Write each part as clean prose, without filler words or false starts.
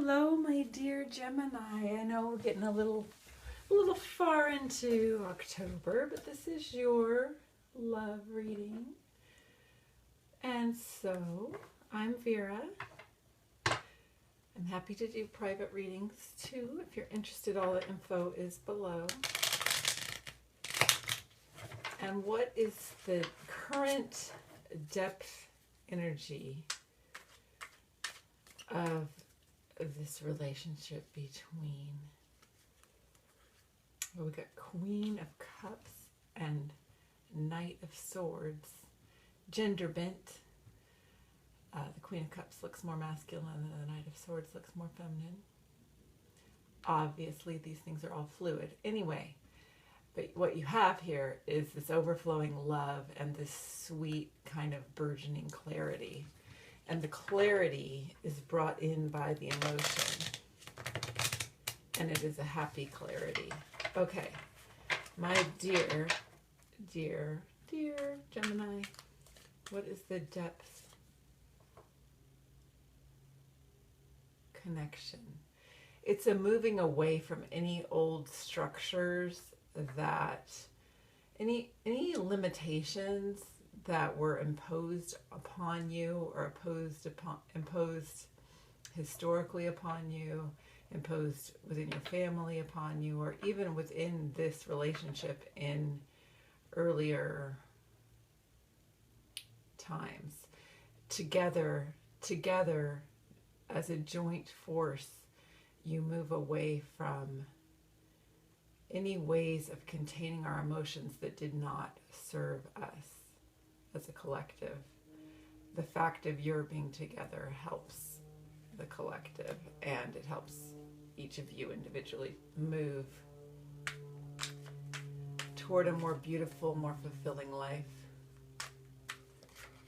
Hello, my dear Gemini. I know we're getting a little far into October, but this is your love reading. And so, I'm Vera. I'm happy to do private readings too. If you're interested, all the info is below. And what is the current depth energy of this relationship between, well, we got Queen of Cups and Knight of Swords, gender bent. The Queen of Cups looks more masculine and the Knight of Swords looks more feminine. Obviously, these things are all fluid. Anyway, but what you have here is this overflowing love and this sweet kind of burgeoning clarity. And the clarity is brought in by the emotion. And it is a happy clarity. Okay, my dear Gemini, what is the depth connection? It's a moving away from any old structures that, any limitations that were imposed upon you or imposed historically upon you, imposed within your family upon you, or even within this relationship in earlier times. Together as a joint force, you move away from any ways of containing our emotions that did not serve us as a collective. The fact of your being together helps the collective, and it helps each of you individually move toward a more beautiful, more fulfilling life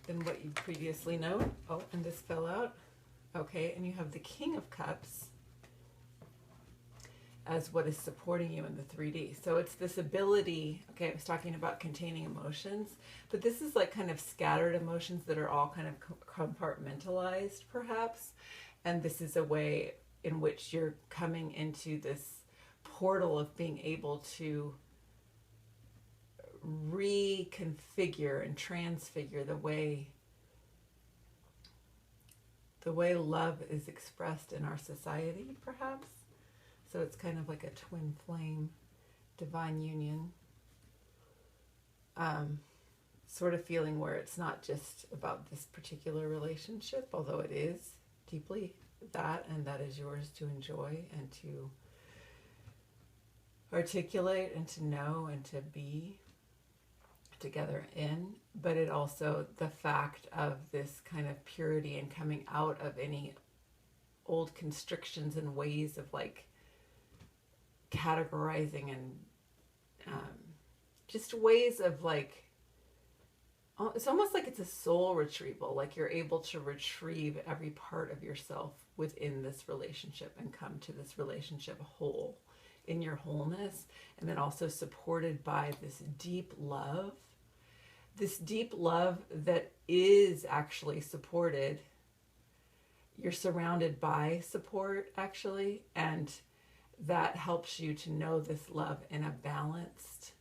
than what you previously know. Oh, and this fell out. Okay, and you have the King of Cups as what is supporting you in the 3D. So it's this ability, okay, I was talking about containing emotions, but this is like kind of scattered emotions that are all kind of compartmentalized perhaps. And this is a way in which you're coming into this portal of being able to reconfigure and transfigure the way love is expressed in our society, perhaps. So it's kind of like a twin flame, divine union sort of feeling, where it's not just about this particular relationship, although it is deeply that, and that is yours to enjoy and to articulate and to know and to be together in, but it also the fact of this kind of purity and coming out of any old constrictions and ways of like categorizing and just ways of like, it's almost like it's a soul retrieval, like you're able to retrieve every part of yourself within this relationship and come to this relationship whole in your wholeness, and then also supported by this deep love that is actually supported. You're surrounded by support actually, and that helps you to know this love in a balanced,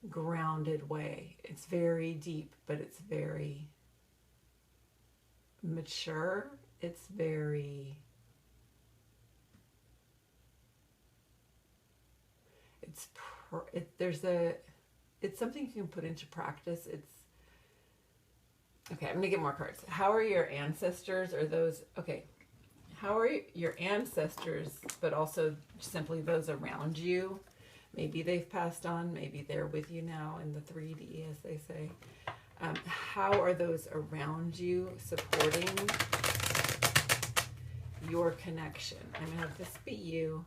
grounded way. It's very deep, but it's very mature. It's very, it's something you can put into practice. Okay, I'm gonna get more cards. How are your ancestors, or those, okay, how are your ancestors, but also simply those around you? Maybe they've passed on, maybe they're with you now in the 3D, as they say. How are those around you supporting your connection? I'm going to have this be you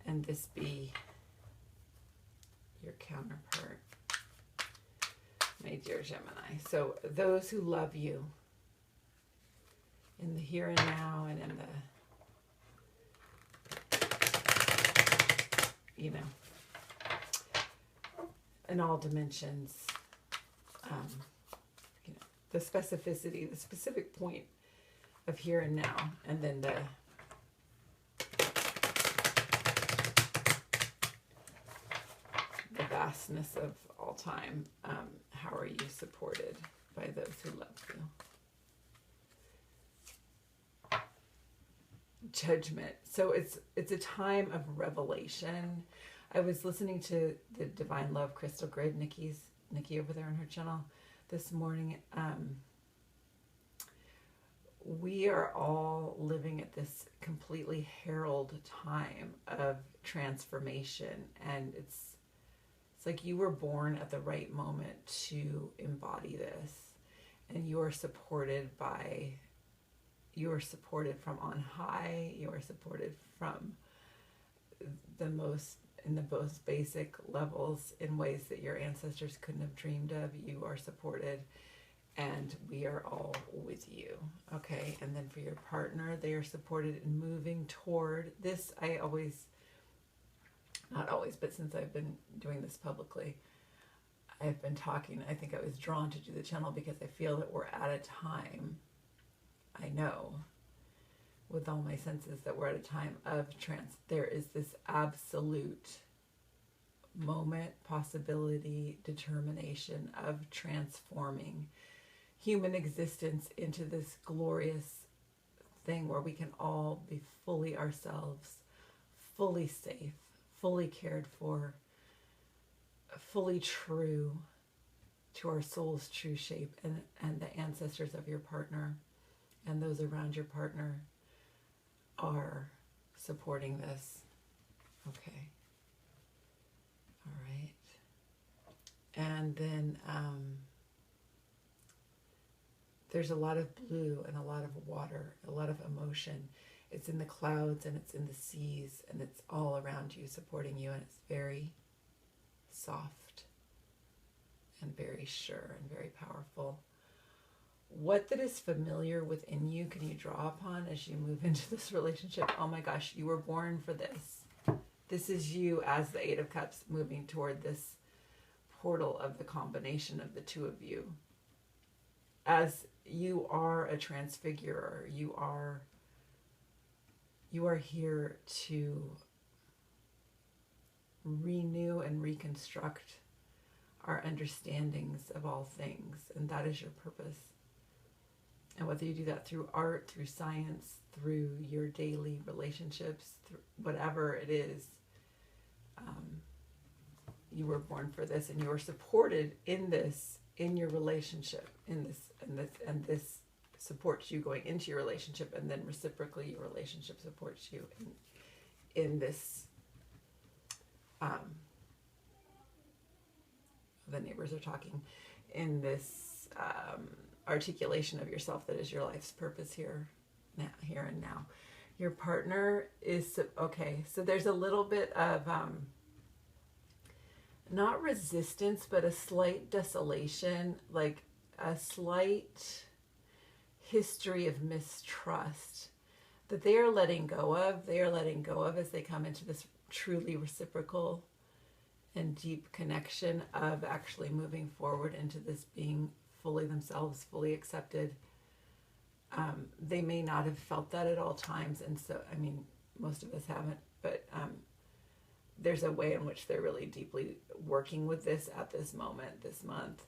and this be your counterpart, my dear Gemini. So those who love you in the here and now, and in the, you know, in all dimensions, you know, the specificity, the specific point of here and now, and then the vastness of all time. How are you supported by those who love you? Judgment. So it's a time of revelation. I was listening to the Divine Love Crystal Grid, Nikki over there on her channel this morning. We are all living at this completely herald time of transformation, and it's like you were born at the right moment to embody this, and you are supported from on high. You are supported from the most basic levels in ways that your ancestors couldn't have dreamed of. You are supported, and we are all with you. Okay. And then for your partner, they are supported in moving toward this. Not always, but since I've been doing this publicly, I've been talking. I think I was drawn to do the channel because I feel that we're at a time, I know, with all my senses, that we're at a time of there is this absolute moment, possibility, determination of transforming human existence into this glorious thing where we can all be fully ourselves, fully safe, fully cared for, fully true to our soul's true shape, and the ancestors of your partner and those around your partner are supporting this. Okay. All right. And then there's a lot of blue and a lot of water, a lot of emotion. It's in the clouds and it's in the seas, and it's all around you, supporting you, and it's very soft and very sure and very powerful. What that is familiar within you can you draw upon as you move into this relationship? Oh my gosh, you were born for this. This is you as the Eight of Cups moving toward this portal of the combination of the two of you. As you are a transfigurer, you are here to renew and reconstruct our understandings of all things, and that is your purpose. And whether you do that through art, through science, through your daily relationships, through whatever it is, you were born for this, and you are supported in this, in your relationship, and this supports you going into your relationship, and then reciprocally your relationship supports you in this. The neighbors are talking in this articulation of yourself that is your life's purpose here and now. Your partner is okay. So there's a little bit of not resistance, but a slight desolation, like a slight history of mistrust that they are letting go of. They are letting go of as they come into this truly reciprocal and deep connection of actually moving forward into this being fully themselves, fully accepted. They may not have felt that at all times, and so, I mean, most of us haven't, but there's a way in which they're really deeply working with this at this moment, this month,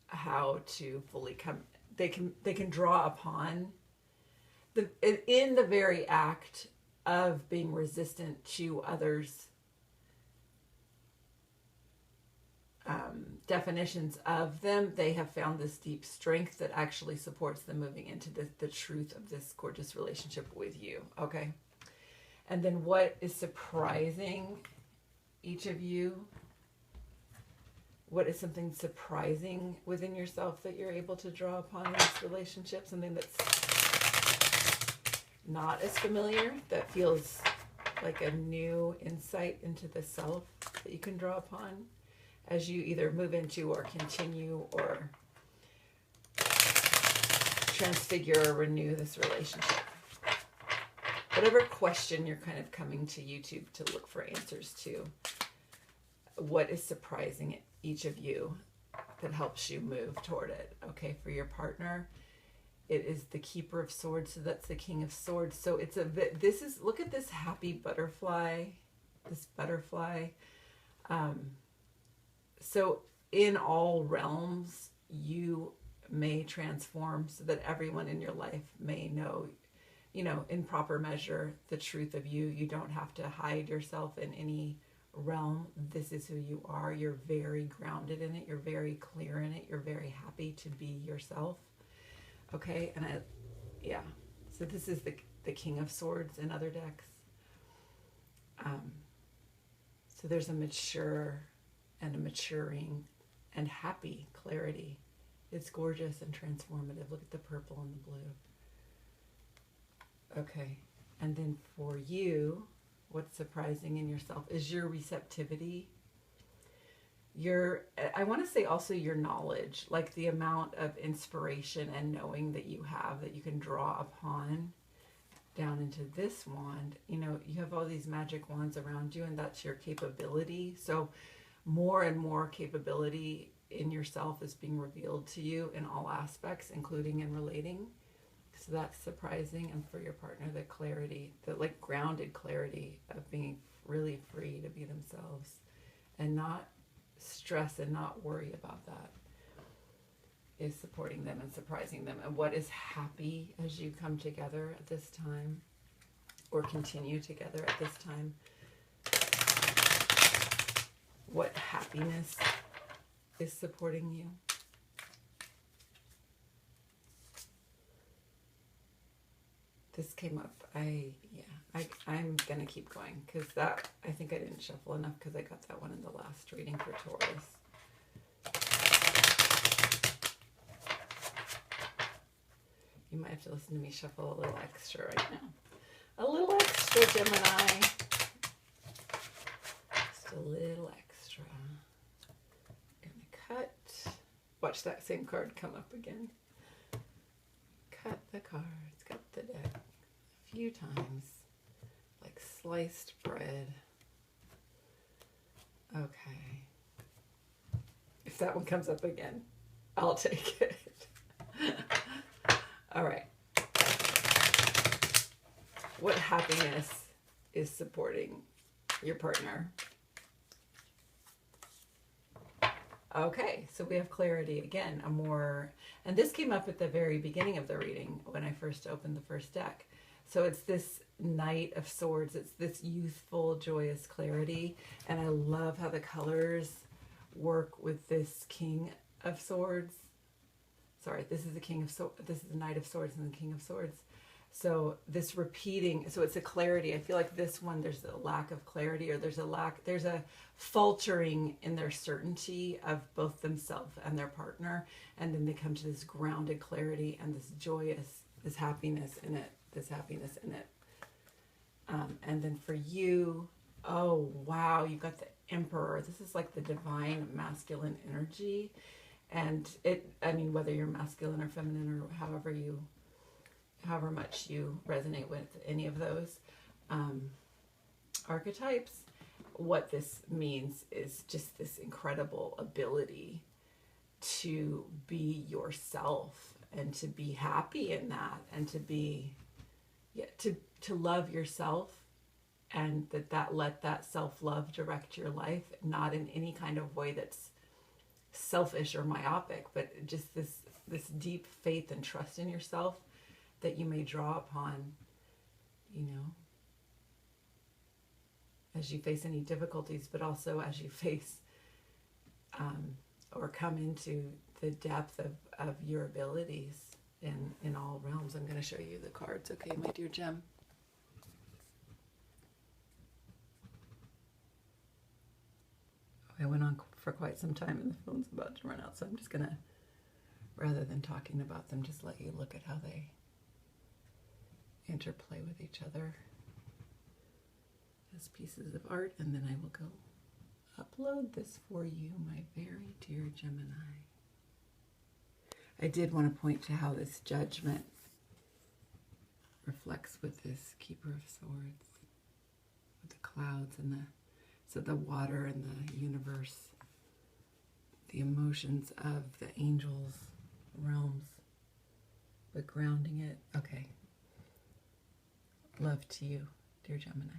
how to fully come. They can draw upon in the very act of being resistant to others' definitions of them. They have found this deep strength that actually supports them moving into the truth of this gorgeous relationship with you. Okay. And then what is surprising each of you? What is something surprising within yourself that you're able to draw upon in this relationship? Something that's not as familiar, that feels like a new insight into the self that you can draw upon as you either move into or continue or transfigure or renew this relationship. Whatever question you're kind of coming to YouTube to look for answers to, what is surprising each of you that helps you move toward it? Okay, for your partner, It is the Keeper of Swords, so that's the King of Swords. So it's this is, look at this happy butterfly, this butterfly. So in all realms, you may transform so that everyone in your life may know, in proper measure, the truth of you. You don't have to hide yourself in any realm. This is who you are. You're very grounded in it. You're very clear in it. You're very happy to be yourself. Okay, and yeah. So this is the King of Swords in other decks. So there's a mature and a maturing and happy clarity. It's gorgeous and transformative. Look at the purple and the blue. Okay, and then for you, what's surprising in yourself is your receptivity. I want to say also your knowledge, like the amount of inspiration and knowing that you have, that you can draw upon down into this wand. You have all these magic wands around you, and that's your capability. So more and more capability in yourself is being revealed to you in all aspects, including in relating. So that's surprising. And for your partner, the clarity, the like grounded clarity of being really free to be themselves and not stress and not worry about that, is supporting them and surprising them. And what is happy as you come together at this time, or continue together at this time? What happiness is supporting you? This came up. I'm gonna keep going because that, I think I didn't shuffle enough because I got that one in the last reading for Taurus. You might have to listen to me shuffle a little extra right now. A little extra, Gemini. Just a little extra. Gonna cut. Watch that same card come up again. Cut the cards, cut the deck a few times, like sliced bread. Okay. If that one comes up again, I'll take it. All right. What happiness is supporting your partner? Okay, so we have clarity again, and this came up at the very beginning of the reading when I first opened the first deck. So it's this Knight of Swords. It's this youthful, joyous clarity, and I love how the colors work with this King of Swords. Sorry, this is the King of Swords. This is the Knight of Swords and the King of Swords. So this repeating, so it's a clarity. I feel like this one, there's a lack of clarity, or there's a faltering in their certainty of both themselves and their partner. And then they come to this grounded clarity and this joyous, this happiness in it. And then for you, oh, wow, you got the Emperor. This is like the divine masculine energy. And whether you're masculine or feminine or however much you resonate with any of those archetypes, what this means is just this incredible ability to be yourself and to be happy in that, and to be, to love yourself, and let that self-love direct your life, not in any kind of way that's selfish or myopic, but just this deep faith and trust in yourself that you may draw upon, as you face any difficulties, but also as you face or come into the depth of your abilities in all realms. I'm going to show you the cards, okay, my dear Gem? I went on for quite some time and the phone's about to run out, so I'm just going to, rather than talking about them, just let you look at how they interplay with each other as pieces of art, and then I will go upload this for you, my very dear Gemini. I did want to point to how this Judgment reflects with this Keeper of Swords, with the clouds and the water and the universe, the emotions of the angels' realms, but grounding it. Okay. Love to you, dear Gemini.